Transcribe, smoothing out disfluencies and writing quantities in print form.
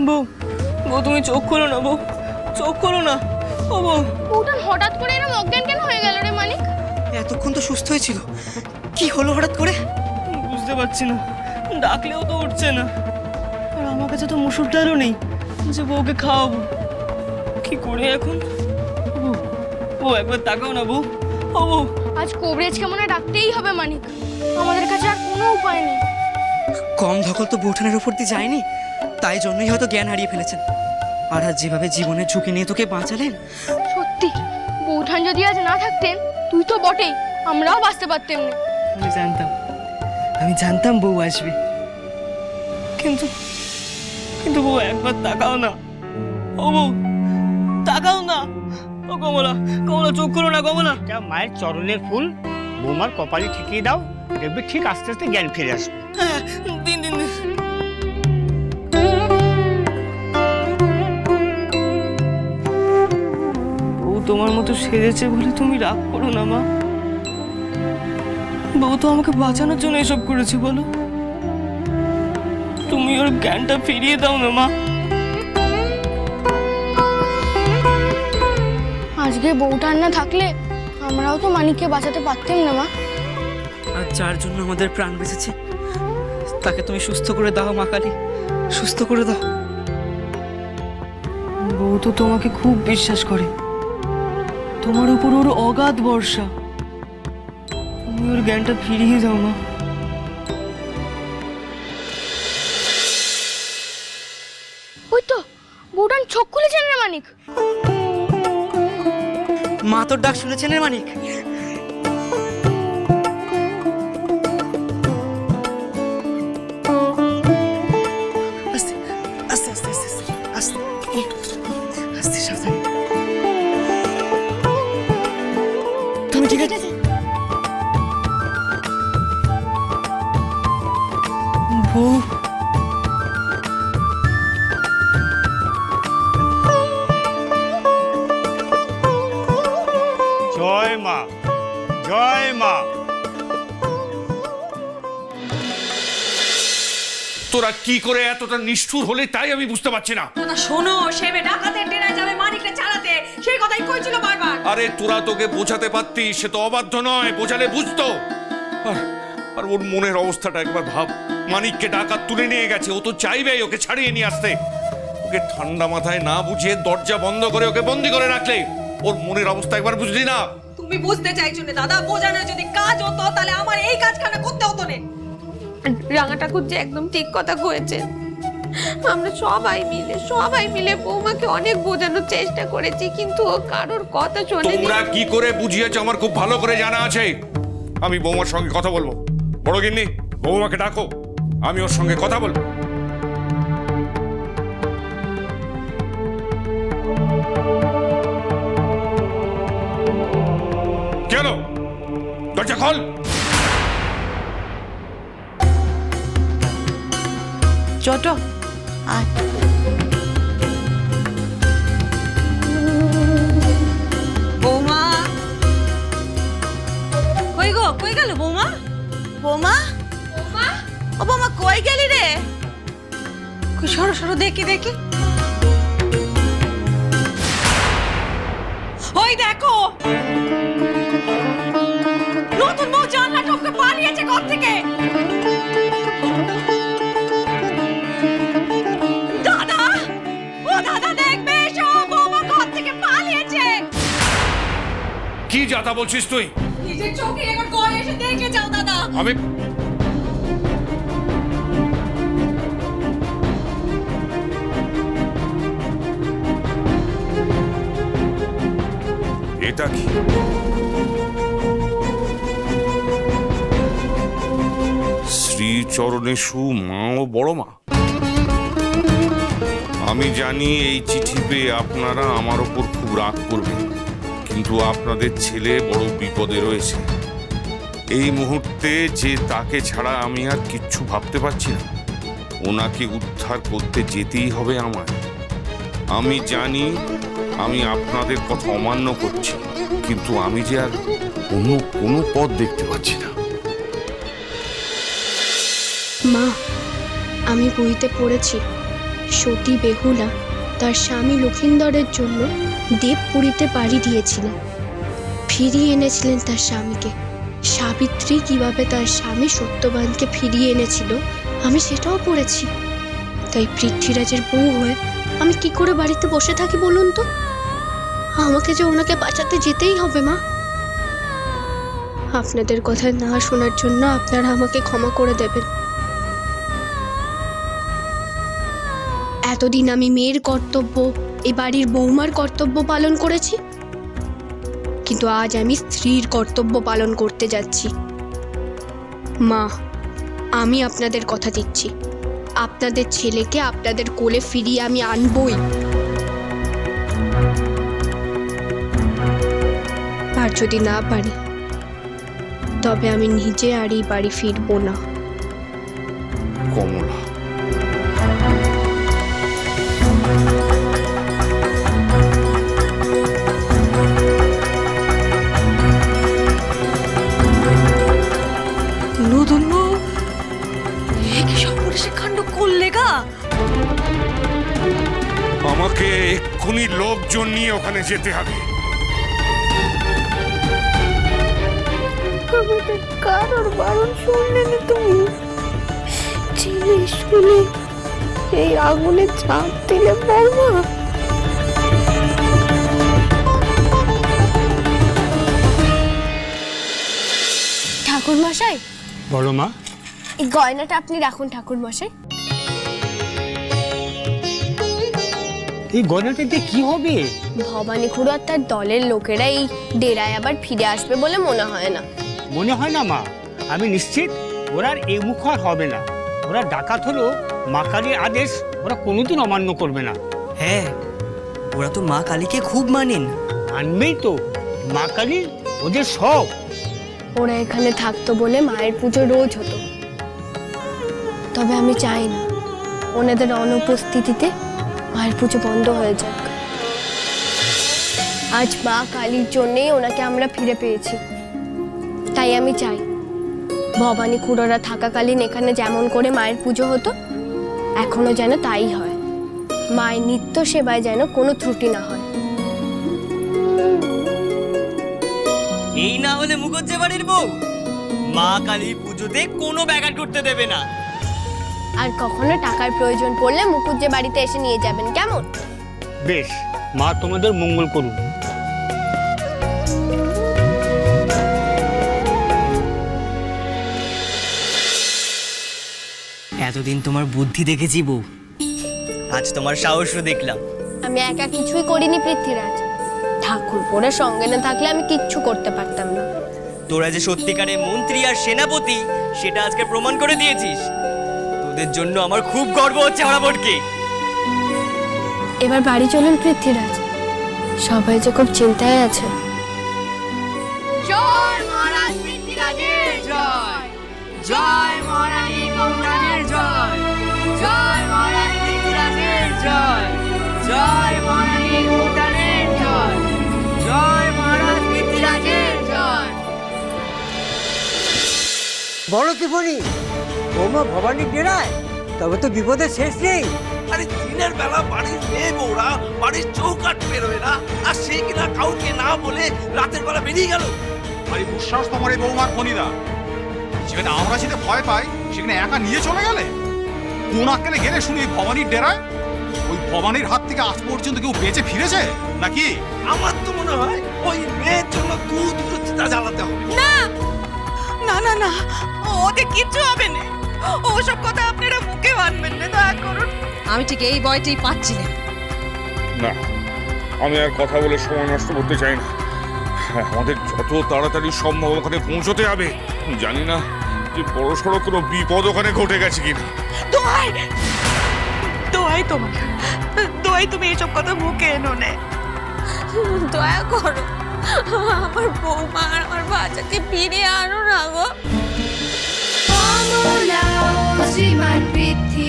বউ, বউ তুমি চোখ খোলো না বউ, চোখ খোলো না। ও বউ, বউটা হঠাৎ করে এরকম অজ্ঞান কেন হয়ে গেল রে মানিক? এতক্ষণ তো সুস্থ হয়েছিল, কি হলো হঠাৎ করে? বুঝতে পারছি না, ডাকলেও তো উঠছে না। আর আমার কাছে তো মুসুর ডালও নেই যে বউকে খাওয়াবো। কি করে এখন? বউ, বউ একবার তাকাও না বউ। ও বউ, আজ কবরেজকে মনে হয় ডাকতেই হবে মানিক, আমাদের কাছে আর কোনো উপায় নেই। কম ধকল তো বউঠানের উপর দিয়ে যায়নি, তাই জন্যই হয়তো জ্ঞান হারিয়ে ফেলেছেন। আর আজ যেভাবে জীবনের ঝুঁকি নিয়ে তোকে বাঁচালেন, সত্যি বউঠান যদি আজ না থাকতেন, তুই তো বটেই, আমরাও বাঁচতে পারতাম না। আমি জানতাম বউ আসবে, কিন্তু কিন্তু বউ একবার তাকাও না। ও বউ, তাকাও না। ও কমলা, কমলা চোখ খোলো না কমলা। এটা মায়ের চরণের ফুল, বৌমার কপালে ঠিকিয়ে দাও, দেখবে ঠিক আস্তে আস্তে জ্ঞান ফিরে আসবে। হ্যাঁ, দিন দিন দিন। বউ তোমার মতো সেজেছে বলে তুমি রাগ করো না মা। বউ তো আমাকে বাঁচানোর জন্য এসব করেছে বলো। তুমি ওর জ্ঞানটা ফিরিয়ে দাও না মা। আজকে বউঠান না থাকলে আমরাও তো মানিককে বাঁচাতে পারতাম না মা। আর যার জন্য আমাদের প্রাণ বেঁচেছে, তাকে তুমি সুস্থ করে দাও মা কালী, সুস্থ করে দাও। বউ তো তোমাকে খুব বিশ্বাস করে, তোমার উপর ওর অগাধ ভরসা। তুমি ওর জ্ঞানটা ফিরিয়ে দাও মা। ওই তো বউঠান চোখ খুলেছেন রে মানিক। মা তোর ডাক শুনেছেন রে মানিক? আস্তে আস্তে আস্তে আস্তে আস্তে আস্তে সাবধানে। তুমি ঠিক আছে? বউ, জয় মা, জয় মা। তোরা কি করে এতটা নিষ্ঠুর হলে তাই আমি বুঝতে পারছি না। না শোনো, সেবে ডাকাতের ডেরায় যাবে মানিককে চালাতে, সেই কথাই কইছিল বারবার। আরে তোরা তোকে বোঝাতে পারতিস, সে তো অবাধ্য নয়, বোঝালে বুঝতো। আর ওর মনের অবস্থাটা একবার ভাব। মানিককে ডাকাত তুলে নিয়ে গেছে, ও তো চাইবেই ওকে ছাড়িয়ে নিয়ে আসতে। ওকে ঠান্ডা মাথায় না বুঝিয়ে দরজা বন্ধ করে ওকে বন্দি করে রাখলে ওর মনের অবস্থা একবার বুঝলি না? তুমি বুঝতে চাইছো না দাদা, বোঝানো যদি কাজ হতো তাহলে আমার এই কাজখানা করতে হতো না। রাঙা ঠাকুর যে একদম ঠিক কথা কয়েছে। আমরা সবাই মিলে বৌমাকে অনেক বোঝানোর চেষ্টা করেছি, কিন্তু ও কারোর কথা শোনেনি। তোমরা কি করে বুঝিয়েছো আমার খুব ভালো করে জানা আছে। আমি বৌমার সঙ্গে কথা বলবো। বড় গিন্নি, বৌমাকে ডাকো, আমি ওর সঙ্গে কথা বলবো। কেন দরজা খোল। ছোট আয়। বৌমা কই গো, কই গেল বৌমা? বৌমা, বৌমা, ও বৌমা কই গেলি রে? কই সরো সরো, দেখি দেখি। ওই দেখো, নতুন বউ জানলা টপকে পালিয়েছে ঘর থেকে। দাদা, ও দাদা দেখবে, সব বৌমা ঘর থেকে পালিয়েছে। কি যাতা বলছিস তুই? নিজের চোখে একবার ঘরে এসে দেখে যাও দাদা। আমি এটা কি? শ্রীচরণেশু মা ও বড় মা। আমি জানি এই চিঠি পেয়ে আপনারা আমার ওপর খুব রাগ করবেন, কিন্তু আপনাদের ছেলে বড় বিপদে রয়েছে। এই মুহূর্তে যে তাকে ছাড়া আমি আর কিচ্ছু ভাবতে পারছি না। ওনাকে উদ্ধার করতে যেতেই হবে আমায়। আমি জানি আমি আপনাদের কথা অমান্য করছি, কিন্তু আমি যে আর অন্য কোনো পথ দেখতে পাচ্ছি না। মা, আমি বইতে পড়েছি সতী বেহুলা তার স্বামী লক্ষিন্দরের জন্য দেবপুরীতে পাড়ি দিয়েছিলেন, ফিরিয়ে এনেছিলেন তার স্বামীকে। সাবিত্রী কিভাবে তার স্বামী সত্যবানকে ফিরিয়ে এনেছিল আমি সেটাও পড়েছি। তাই পৃথ্বীরাজের বউ হয়ে আমি কি করে বাড়িতে বসে থাকি বলুন তো? আমাকে যে ওনাকে বাঁচাতে যেতেই হবে মা। আপনাদের কথা না শোনার জন্য আপনারা আমাকে ক্ষমা করে দেবেন। এতদিন আমি মেয়ের কর্তব্য, এই বাড়ির বৌমার কর্তব্য পালন করেছি, কিন্তু আজ আমি স্ত্রীর কর্তব্য পালন করতে যাচ্ছি। মা, আমি আপনাদের কথা দিচ্ছি, আপনাদের ছেলেকে আপনাদের কোলে ফিরিয়ে আমি আনবই। আর যদি না পারি তবে আমি নিজে আর এই বাড়ি ফিরবো না। কমলা, ধন্য এ কি সর্বনেশে কাণ্ড করলে গা? আমাকে এক্ষুনি লোকজন নিয়ে ওখানে যেতে হবে। আমাদের কারোর বারণ শুনলে না তুমি? চিনে শুনে এই আগুনে ঝাঁপ দিলে বৌমা। ঠাকুর মশাই, বলো মা। এই গয়নাটা আপনি রাখুন ঠাকুর মশাই। এই গয়নাটা দিয়ে কি হবে? ভবানী খুড়ো আর তার দলের লোকেরা এই ডেরায় আবার ফিরে আসবে বলে মনে হয় না। মনে হয় না মা, আমি নিশ্চিত ওরা আর এই মুখ আর হবে না। ওরা ডাকাত হলো, মা কালীর আদেশ ওরা কোনোদিন অমান্য করবে না। হ্যাঁ, ওরা তো মা কালীকে খুব মানেন। আনবেই তো, মা কালী ওদের সব। ওরা এখানে থাকতো বলে মায়ের পুজো রোজ হতো। তবে আমি চাই না ওনাদের অনুপস্থিতিতে মায়ের পুজো বন্ধ হয়ে যাক। আজ মা কালীর জন্যেই ওনাকে আমরা ফিরে পেয়েছি। তাই আমি চাই ভবানী খুড়োরা থাকাকালীন এখানে যেমন করে মায়ের পুজো হতো এখনো যেন তাই হয়। মায়ের নিত্য সেবায় যেন কোনো ত্রুটি না হয়। এই না হলে মুখজ্জে বাড়ির বউ মা কালী পুজোতে কোনো ব্যাঘাত করতে দেবে না। আর কখনো টাকার প্রয়োজন পড়লে মুকুজ্জে বাড়িতে এসে নিয়ে যাবেন, কেমন? বেশ, মা তোমাদের মঙ্গল করুন। এতদিন তোমার বুদ্ধি দেখেছি বউ, আজ তোমার সাহসও দেখলাম। আমি একা কিছুই করিনি পৃথ্বীরাজ। ঠাকুর পরে সঙ্গে না থাকলে আমি কিচ্ছু করতে পারতাম না। তোরা যে সত্যিকারের মন্ত্রী আর সেনাপতি সেটা আজকে প্রমাণ করে দিয়েছিস। তোদের জন্য আমার খুব গর্ব হচ্ছে হরাবটকে। এবার বাড়ি চলুন পৃথ্বীরাজ, সবাই যে খুব চিন্তায় আছে। জয় মহারাজ পৃথ্বীরাজের জয়, জয় মহারানী কমলানের জয়, জয় মহারাজ পৃথ্বীরাজের জয়, জয় মহারানী ভুটানের জয়, জয় মহারাজ পৃথ্বীরাজের জয়। বড় ত্রিপুরি, বৌমা ভবানীর ডেরায়, তবে তো বিপদের শেষ নেই। আরে দিনের বেলা বাড়ির মেয়ে বউরা বাড়ির চৌকাঠ বেরোয় না, আর সে কিনা কাউকে না বলে রাতের বেলা বেরিয়ে গেল। আরে বুশ্বাস তোমার এই বৌমার ফণিদা, যেখানে আমরা যেতে ভয় পাই সেখানে একা নিয়ে চলে গেলে। কোন আক্কেলে গেলে শুনি এই ভবানীর ডেরায়? ওই ভবানীর হাত থেকে আজ পর্যন্ত কেউ বেঁচে ফিরেছে নাকি? আমার তো মনে হয় ওই মেয়ের জন্য দুধ চিতা জ্বালাতে হবে। না না না না, ওদের কিচ্ছু হবে না। ওসব কথা আপনারা মুখে আনবেন না, দয়া করুন। আমি ঠিক এই ভয়টাই পাচ্ছিলাম। না, আমি আর কথা বলে সময় নষ্ট করতে চাই না। আমাদের যত তাড়াতাড়ি সম্ভব ওখানে পৌঁছতে হবে। জানি না যে বড় সড়ো কোনো বিপদ ওখানে ঘটে গেছে কিনা। দোয়াই দোয়াই তোমার, দোয়াই তুমি এইসব কথা মুখে এনো না। দয়া করো, আমার বৌমা আর আমার বাচ্চাকে ফিরিয়ে আনো না গো। শ্রীমান পৃথ্বী